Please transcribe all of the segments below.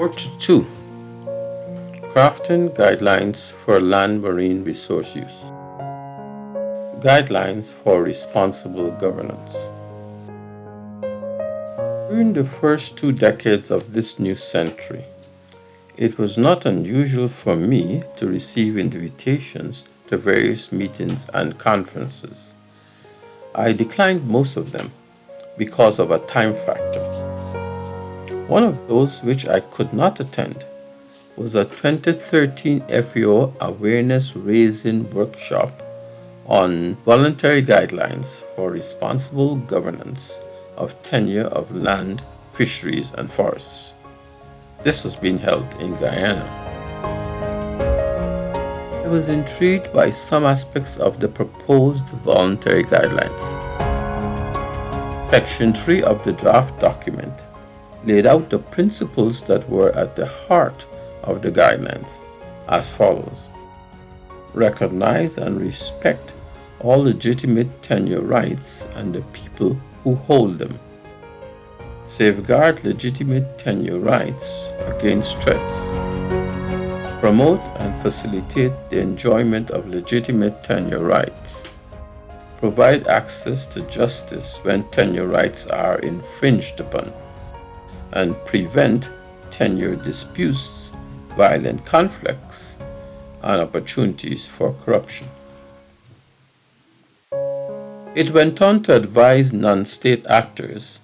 42. Crafting Guidelines for Land Marine Resource Use. Guidelines for Responsible Governance. During the first 2 decades of this new century, it was not unusual for me to receive invitations to various meetings and conferences. I declined most of them because of a time factor. One of those which I could not attend was a 2013 FAO Awareness Raising Workshop on Voluntary Guidelines for Responsible Governance of Tenure of Land, Fisheries and Forests. This was being held in Guyana. I was intrigued by some aspects of the proposed voluntary guidelines. Section 3 of the draft document laid out the principles that were at the heart of the guidelines as follows: recognize and respect all legitimate tenure rights and the people who hold them. Safeguard legitimate tenure rights against threats. Promote and facilitate the enjoyment of legitimate tenure rights. Provide access to justice when tenure rights are infringed upon, and prevent tenure disputes, violent conflicts, and opportunities for corruption. It went on to advise non-state actors,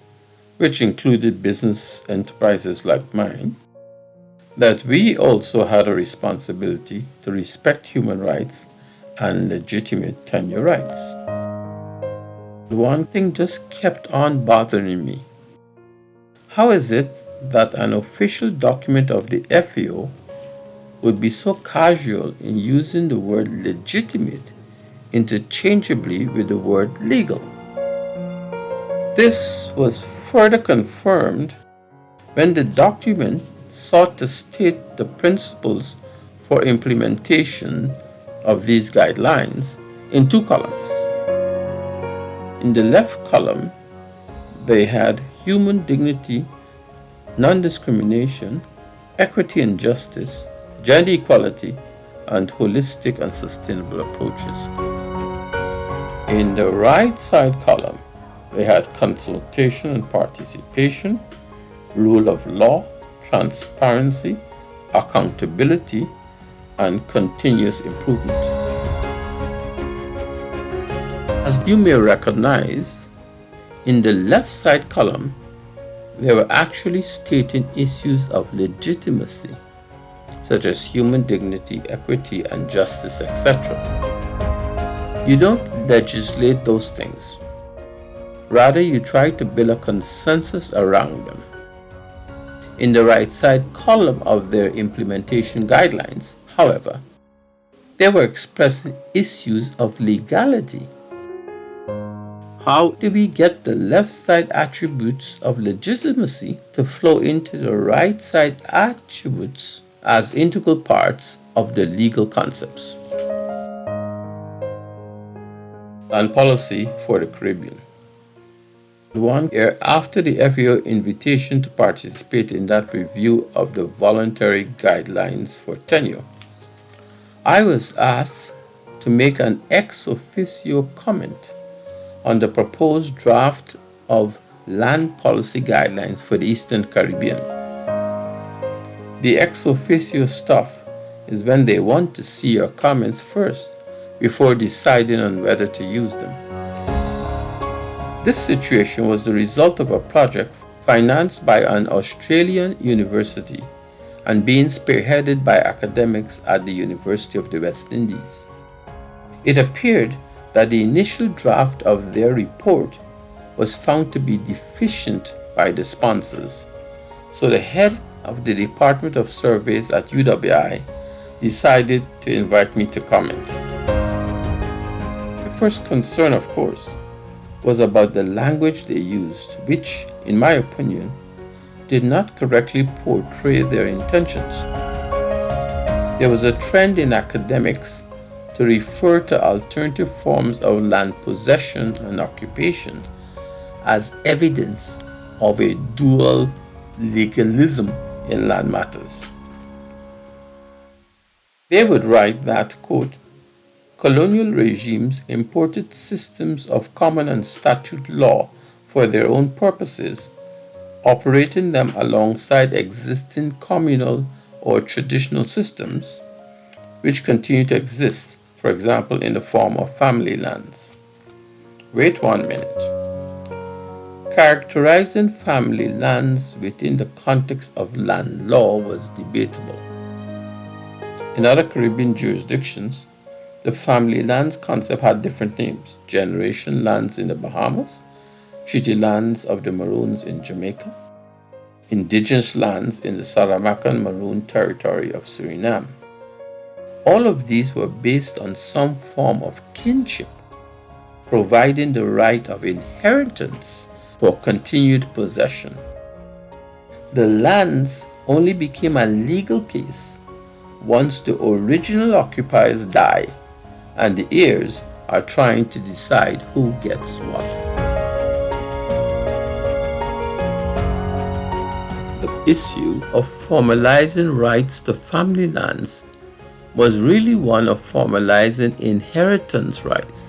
which included business enterprises like mine, that we also had a responsibility to respect human rights and legitimate tenure rights. One thing just kept on bothering me. How is it that an official document of the FAO would be so casual in using the word legitimate interchangeably with the word legal? This was further confirmed when the document sought to state the principles for implementation of these guidelines in 2 columns. In the left column, they had human dignity, non-discrimination, equity and justice, gender equality, and holistic and sustainable approaches. In the right side column, they had consultation and participation, rule of law, transparency, accountability, and continuous improvement. As you may recognize, in the left side column, they were actually stating issues of legitimacy, such as human dignity, equity, and justice, etc. You don't legislate those things. Rather, you try to build a consensus around them. In the right side column of their implementation guidelines, however, they were expressing issues of legality. How do we get the left side attributes of legitimacy to flow into the right side attributes as integral parts of the legal concepts? Land policy for the Caribbean. 1 year after the FAO invitation to participate in that review of the voluntary guidelines for tenure, I was asked to make an ex officio comment on the proposed draft of land policy guidelines for the Eastern Caribbean. The ex officio stuff is when they want to see your comments first before deciding on whether to use them. This situation was the result of a project financed by an Australian university and being spearheaded by academics at the University of the West Indies. It appeared that the initial draft of their report was found to be deficient by the sponsors, so the head of the Department of Surveys at UWI decided to invite me to comment. The first concern, of course, was about the language they used, which, in my opinion, did not correctly portray their intentions. There was a trend in academics to refer to alternative forms of land possession and occupation as evidence of a dual legalism in land matters. They would write that, quote, colonial regimes imported systems of common and statute law for their own purposes, operating them alongside existing communal or traditional systems which continue to exist, for example, in the form of family lands. Wait 1 minute. Characterizing family lands within the context of land law was debatable. In other Caribbean jurisdictions, the family lands concept had different names: generation lands in the Bahamas, treaty lands of the Maroons in Jamaica, indigenous lands in the Saramaccan Maroon territory of Suriname. All of these were based on some form of kinship, providing the right of inheritance for continued possession. The lands only became a legal case once the original occupiers die and the heirs are trying to decide who gets what. The issue of formalizing rights to family lands was really one of formalizing inheritance rights,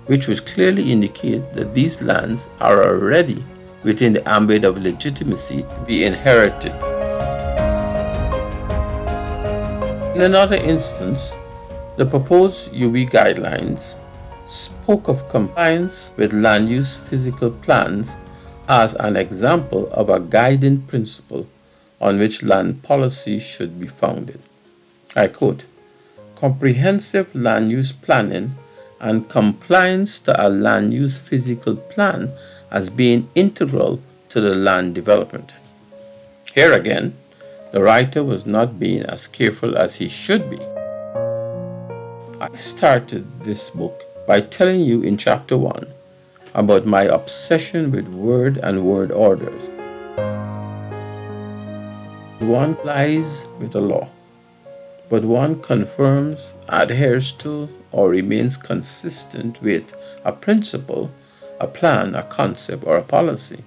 which would clearly indicate that these lands are already within the ambit of legitimacy to be inherited. In another instance, the proposed UWI guidelines spoke of compliance with land use physical plans as an example of a guiding principle on which land policy should be founded. I quote, comprehensive land use planning and compliance to a land use physical plan as being integral to the land development. Here again, the writer was not being as careful as he should be. I started this book by telling you in chapter 1 about my obsession with word and word orders. One lies with the law, but one confirms, adheres to, or remains consistent with a principle, a plan, a concept, or a policy.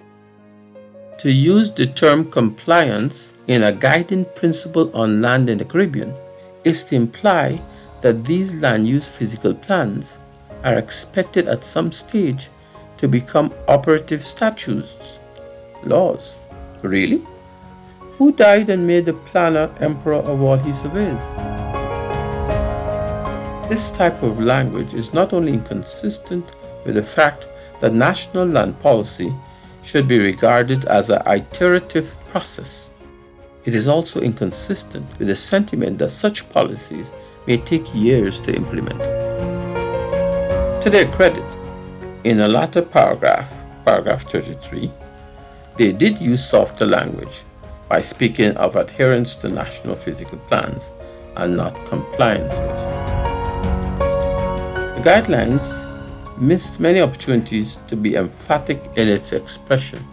To use the term compliance in a guiding principle on land in the Caribbean is to imply that these land use physical plans are expected at some stage to become operative statutes, laws. Really? Who died and made the planner emperor of all he surveys? This type of language is not only inconsistent with the fact that national land policy should be regarded as an iterative process, it is also inconsistent with the sentiment that such policies may take years to implement. To their credit, in a latter paragraph, paragraph 33, they did use softer language by speaking of adherence to national physical plans and not compliance with. The guidelines missed many opportunities to be emphatic in its expression.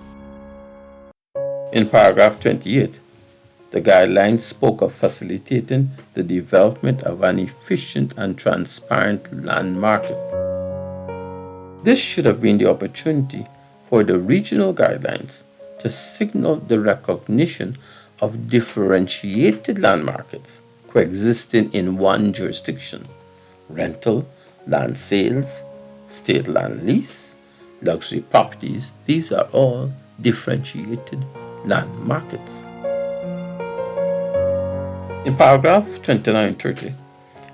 In paragraph 28, the guidelines spoke of facilitating the development of an efficient and transparent land market. This should have been the opportunity for the regional guidelines to signal the recognition of differentiated land markets coexisting in one jurisdiction: rental, land sales, state land lease, luxury properties. These are all differentiated land markets. In paragraph 29-30,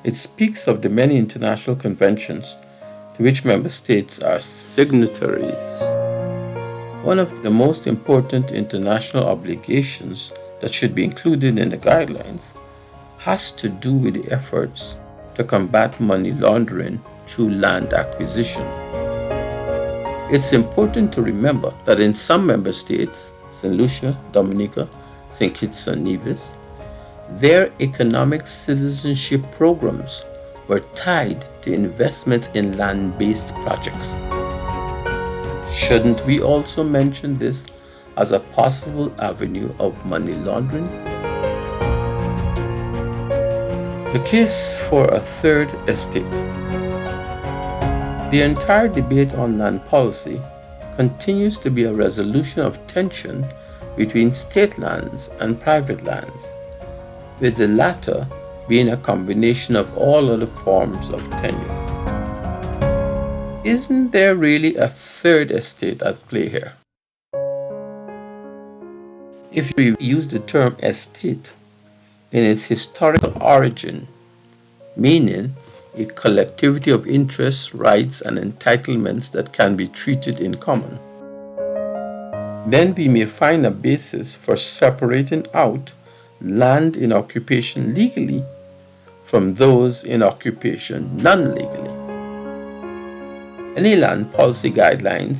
it speaks of the many international conventions to which member states are signatories. One of the most important international obligations that should be included in the guidelines has to do with the efforts to combat money laundering through land acquisition. It's important to remember that in some member states, St. Lucia, Dominica, St. Kitts and Nevis, their economic citizenship programs were tied to investments in land-based projects. Shouldn't we also mention this as a possible avenue of money laundering? The case for a third estate. The entire debate on land policy continues to be a resolution of tension between state lands and private lands, with the latter being a combination of all other forms of tenure. Isn't there really a third estate at play here? If we use the term estate in its historical origin, meaning a collectivity of interests, rights, and entitlements that can be treated in common, then we may find a basis for separating out land in occupation legally from those in occupation non-legally. Any land policy guidelines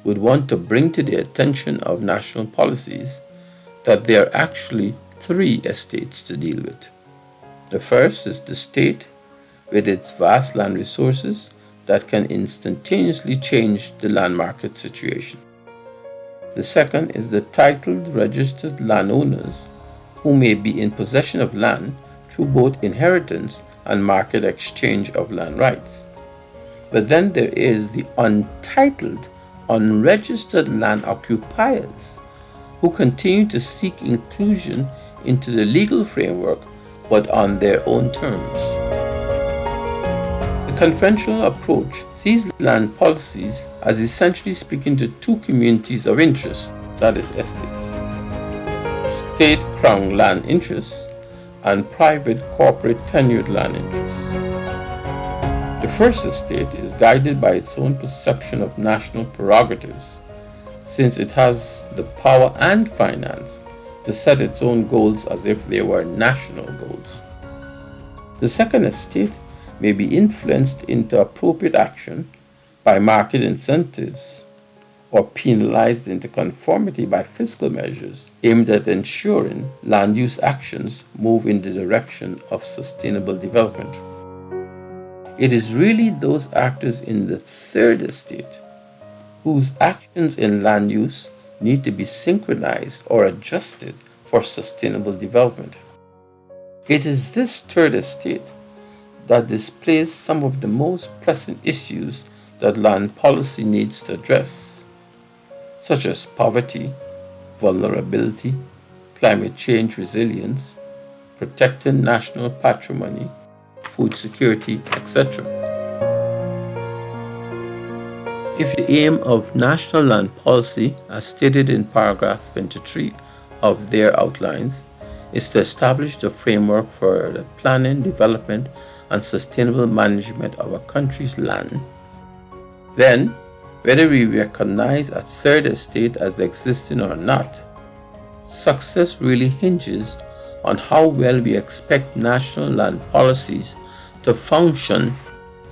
would want to bring to the attention of national policies that there are actually three estates to deal with. The first is the state, with its vast land resources that can instantaneously change the land market situation. The second is the titled registered landowners who may be in possession of land through both inheritance and market exchange of land rights. But then there is the untitled, unregistered land occupiers who continue to seek inclusion into the legal framework but on their own terms. The conventional approach sees land policies as essentially speaking to two communities of interest, that is estates: state crown land interests and private corporate tenured land interests. The first estate is guided by its own perception of national prerogatives, since it has the power and finance to set its own goals as if they were national goals. The second estate may be influenced into appropriate action by market incentives or penalized into conformity by fiscal measures aimed at ensuring land use actions move in the direction of sustainable development. It is really those actors in the third estate whose actions in land use need to be synchronized or adjusted for sustainable development. It is this third estate that displays some of the most pressing issues that land policy needs to address, such as poverty, vulnerability, climate change resilience, protecting national patrimony, food security, etc. If the aim of national land policy, as stated in paragraph 23 of their outlines, is to establish the framework for the planning, development, and sustainable management of a country's land, then whether we recognize a third estate as existing or not, success really hinges on how well we expect national land policies to function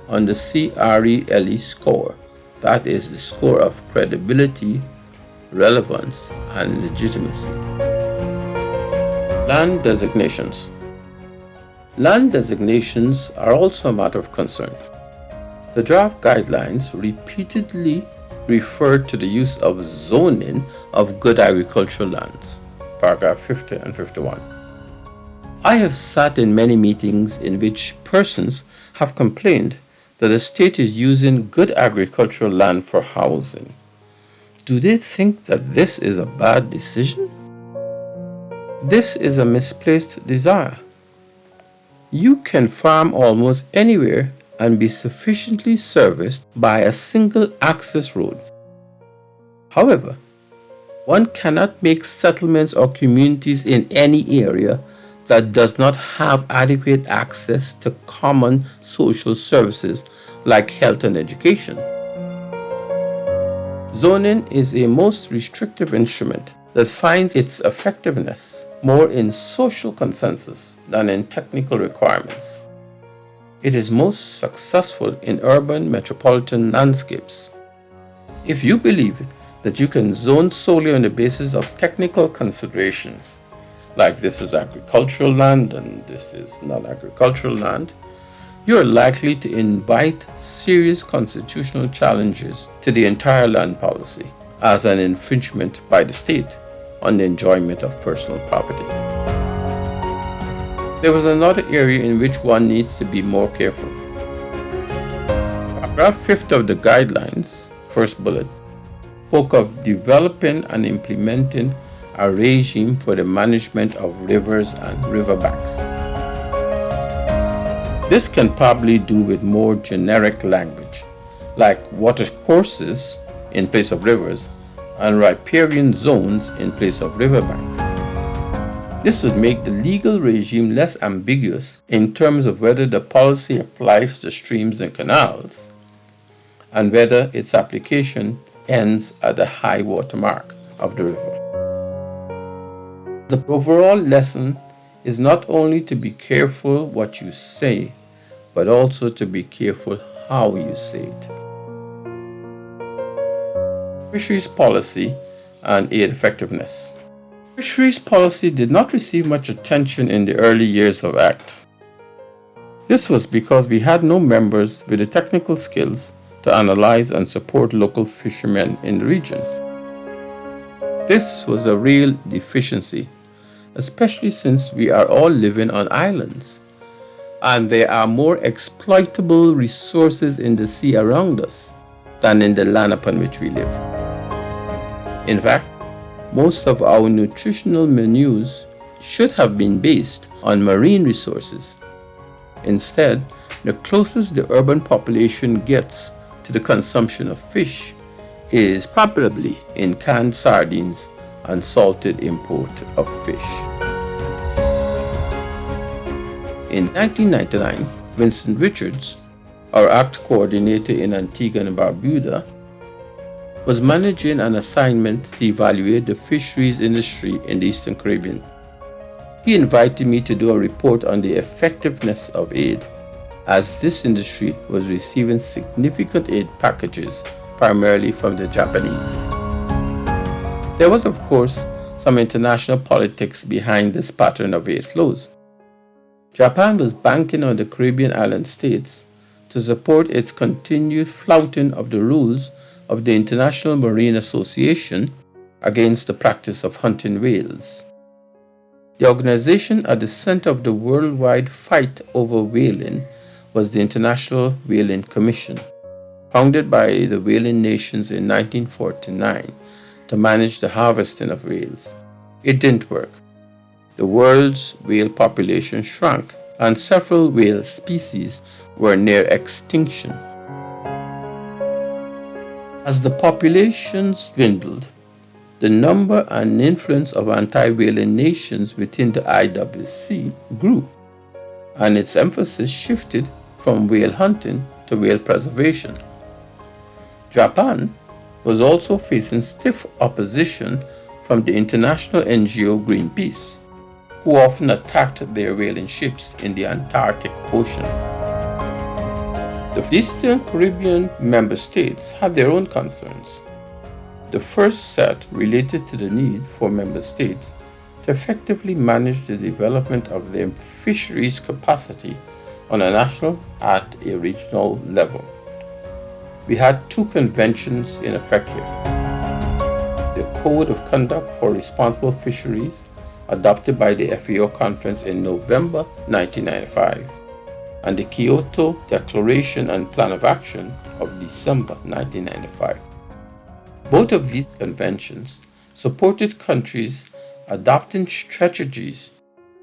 on the CRELE score, that is the score of credibility, relevance, and legitimacy. Land designations. Land designations are also a matter of concern. The draft guidelines repeatedly refer to the use of zoning of good agricultural lands, paragraph 50 and 51. I have sat in many meetings in which persons have complained that the state is using good agricultural land for housing. Do they think that this is a bad decision? This is a misplaced desire. You can farm almost anywhere and be sufficiently serviced by a single access road. However, one cannot make settlements or communities in any area that does not have adequate access to common social services like health and education. Zoning is a most restrictive instrument that finds its effectiveness more in social consensus than in technical requirements. It is most successful in urban metropolitan landscapes. If you believe that you can zone solely on the basis of technical considerations, like this is agricultural land and this is non-agricultural land, you are likely to invite serious constitutional challenges to the entire land policy as an infringement by the state on the enjoyment of personal property. There was another area in which one needs to be more careful. Paragraph 50 of the guidelines, first bullet, spoke of developing and implementing a regime for the management of rivers and riverbanks. This can probably do with more generic language, like watercourses in place of rivers and riparian zones in place of riverbanks. This would make the legal regime less ambiguous in terms of whether the policy applies to streams and canals and whether its application ends at the high water mark of the river. The overall lesson is not only to be careful what you say, but also to be careful how you say it. Fisheries policy and aid effectiveness. Fisheries policy did not receive much attention in the early years of ACT. This was because we had no members with the technical skills to analyze and support local fishermen in the region. This was a real deficiency, especially since we are all living on islands and there are more exploitable resources in the sea around us than in the land upon which we live. In fact, most of our nutritional menus should have been based on marine resources. Instead, the closest the urban population gets to the consumption of fish is probably in canned sardines and salted import of fish. In 1999, Vincent Richards, our ACT coordinator in Antigua and Barbuda, was managing an assignment to evaluate the fisheries industry in the Eastern Caribbean. He invited me to do a report on the effectiveness of aid, as this industry was receiving significant aid packages, primarily from the Japanese. There was, of course, some international politics behind this pattern of aid flows. Japan was banking on the Caribbean island states to support its continued flouting of the rules of the International Marine Association against the practice of hunting whales. The organization at the center of the worldwide fight over whaling was the International Whaling Commission, founded by the whaling nations in 1949 to manage the harvesting of whales. It didn't work. The world's whale population shrank, and several whale species were near extinction. As the populations dwindled, the number and influence of anti-whaling nations within the IWC grew, and its emphasis shifted from whale hunting to whale preservation. Japan was also facing stiff opposition from the international NGO Greenpeace, who often attacked their whaling ships in the Antarctic Ocean. The Eastern Caribbean member states had their own concerns. The first set related to the need for member states to effectively manage the development of their fisheries capacity on a national and a regional level. We had two conventions in effect here: the Code of Conduct for Responsible Fisheries, adopted by the FAO Conference in November 1995, and the Kyoto Declaration and Plan of Action of December 1995. Both of these conventions supported countries adopting strategies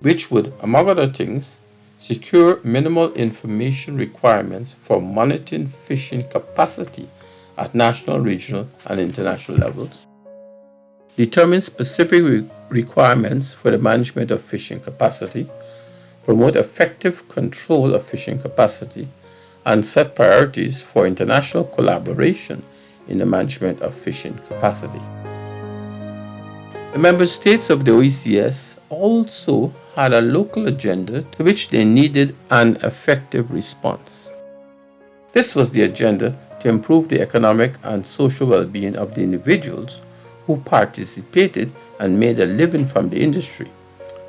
which would, among other things, secure minimal information requirements for monitoring fishing capacity at national, regional, and international levels, determine specific requirements for the management of fishing capacity, promote effective control of fishing capacity, and set priorities for international collaboration in the management of fishing capacity. The member states of the OECS also had a local agenda to which they needed an effective response. This was the agenda to improve the economic and social well-being of the individuals who participated and made a living from the industry,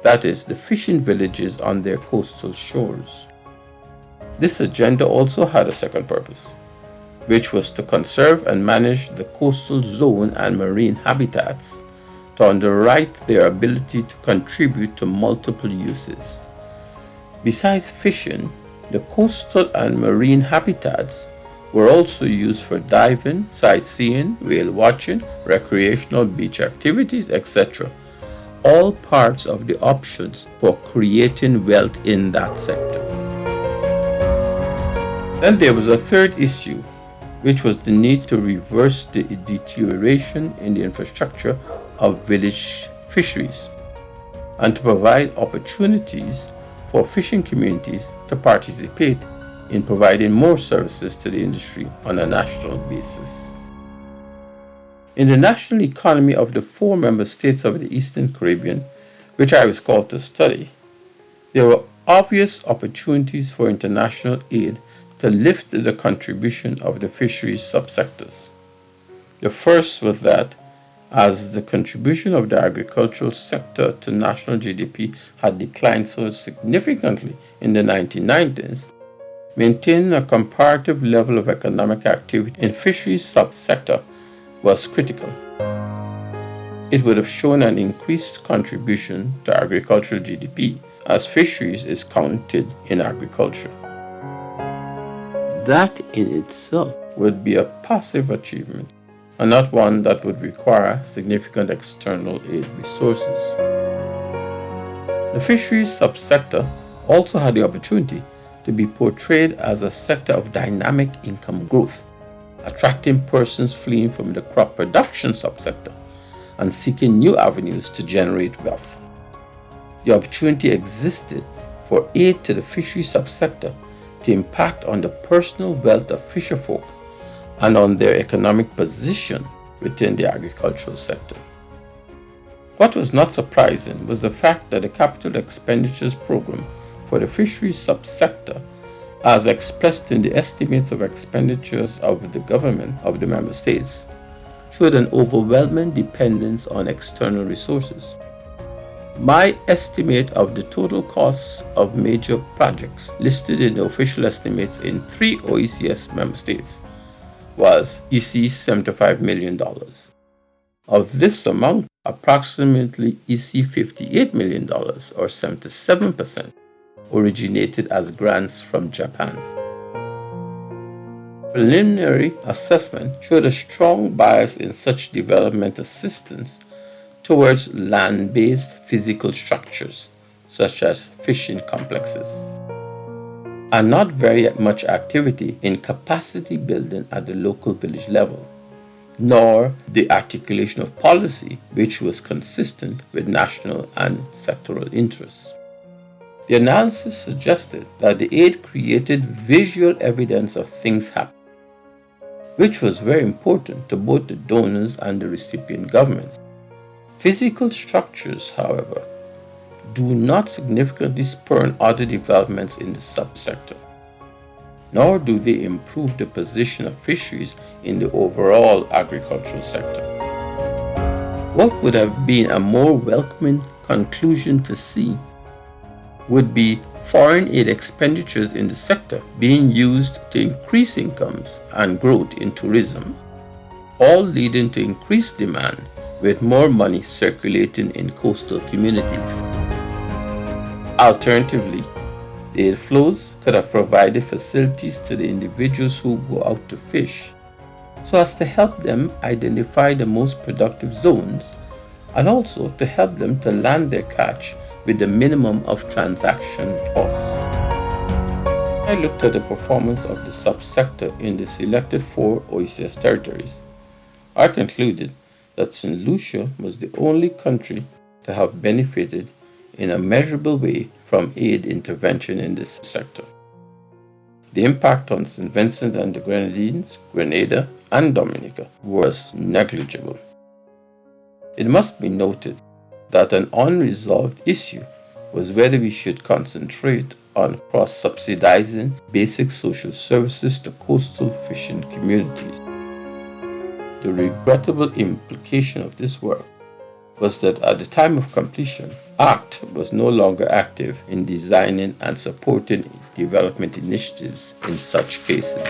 that is, the fishing villages on their coastal shores. This agenda also had a second purpose, which was to conserve and manage the coastal zone and marine habitats to underwrite their ability to contribute to multiple uses. Besides fishing, the coastal and marine habitats were also used for diving, sightseeing, whale watching, recreational beach activities, etc., all parts of the options for creating wealth in that sector. Then there was a third issue, which was the need to reverse the deterioration in the infrastructure of village fisheries and to provide opportunities for fishing communities to participate in providing more services to the industry on a national basis. In the national economy of the 4 member states of the Eastern Caribbean, which I was called to study, there were obvious opportunities for international aid to lift the contribution of the fisheries subsectors. The first was that, as the contribution of the agricultural sector to national GDP had declined so significantly in the 1990s, maintaining a comparative level of economic activity in fisheries subsector was critical. It would have shown an increased contribution to agricultural GDP, as fisheries is counted in agriculture. That in itself would be a passive achievement, and not one that would require significant external aid resources. The fisheries subsector also had the opportunity to be portrayed as a sector of dynamic income growth, attracting persons fleeing from the crop production subsector and seeking new avenues to generate wealth. The opportunity existed for aid to the fisheries subsector to impact on the personal wealth of fisherfolk and on their economic position within the agricultural sector. What was not surprising was the fact that the capital expenditures program for the fisheries subsector, as expressed in the estimates of expenditures of the government of the member states, showed an overwhelming dependence on external resources. My estimate of the total costs of major projects listed in the official estimates in 3 OECS member states was $75 million. Of this amount, approximately $58 million, or 77%, originated as grants from Japan. Preliminary assessment showed a strong bias in such development assistance towards land-based physical structures, such as fishing complexes, and not very much activity in capacity building at the local village level, nor the articulation of policy which was consistent with national and sectoral interests. The analysis suggested that the aid created visual evidence of things happening, which was very important to both the donors and the recipient governments. Physical structures, however, do not significantly spur other developments in the subsector, nor do they improve the position of fisheries in the overall agricultural sector. What would have been a more welcoming conclusion to see would be foreign aid expenditures in the sector being used to increase incomes and growth in tourism, all leading to increased demand with more money circulating in coastal communities. Alternatively, the aid flows could have provided facilities to the individuals who go out to fish, so as to help them identify the most productive zones and also to help them to land their catch with the minimum of transaction costs. I looked at the performance of the subsector in the selected 4 OECS territories. I concluded that St. Lucia was the only country to have benefited in a measurable way from aid intervention in this sector. The impact on St. Vincent and the Grenadines, Grenada, and Dominica was negligible. It must be noted that an unresolved issue was whether we should concentrate on cross-subsidizing basic social services to coastal fishing communities. The regrettable implication of this work was that at the time of completion, ACT was no longer active in designing and supporting development initiatives in such cases.